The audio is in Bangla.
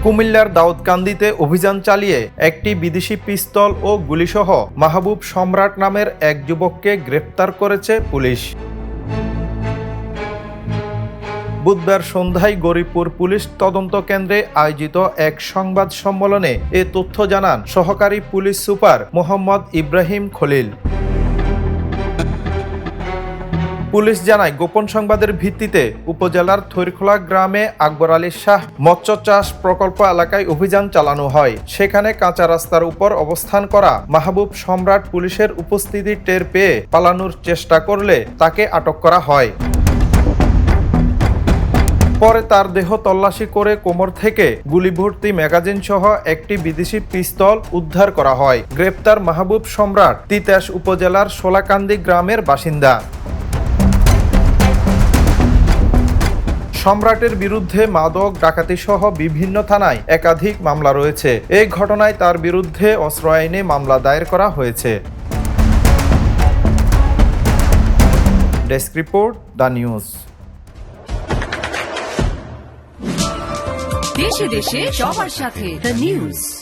কুমিল্লার দাউদকান্দিতে অভিযান চালিয়ে একটি বিদেশি পিস্তল ও গুলিসহ মাহবুব সম্রাট নামের এক যুবককে গ্রেফতার করেছে পুলিশ। বুধবার সন্ধ্যায় গরিপুর পুলিশ তদন্ত কেন্দ্রে আয়োজিত এক সংবাদ সম্মেলনে এ তথ্য জানান সহকারী police super Mohammad Ibrahim Khalil. Police জানায়, গোপন সংবাদের ভিত্তিতে উপজেলার থৈরখোলা গ্রামে আকবর আলী শাহ মৎস্য চাষ প্রকল্প এলাকায় অভিযান চালানো হয়। সেখানে কাঁচা রাস্তার উপর অবস্থান করা মাহবুব সম্রাট পুলিশের উপস্থিতি টের পেয়ে পালানোর চেষ্টা করলে তাকে আটক করা হয়। পরে তার দেহ তল্লাশি করে কোমর থেকে গুলিভর্তি ম্যাগাজিন সহ একটি বিদেশি পিস্তল উদ্ধার করা হয়। গ্রেপ্তার মাহবুব সম্রাট তিতাস উপজেলার সোলাকান্দি গ্রামের বাসিন্দা। সম্রাটের বিরুদ্ধে মাদক, ডাকাতি সহ বিভিন্ন থানায় একাধিক মামলা রয়েছে। এই ঘটনায় তার বিরুদ্ধে অস্ত্র আইনে মামলা দায়ের করা হয়েছে। Desk report, the news. দেশে দেশে সবার সাথে, দ্য নিউজ।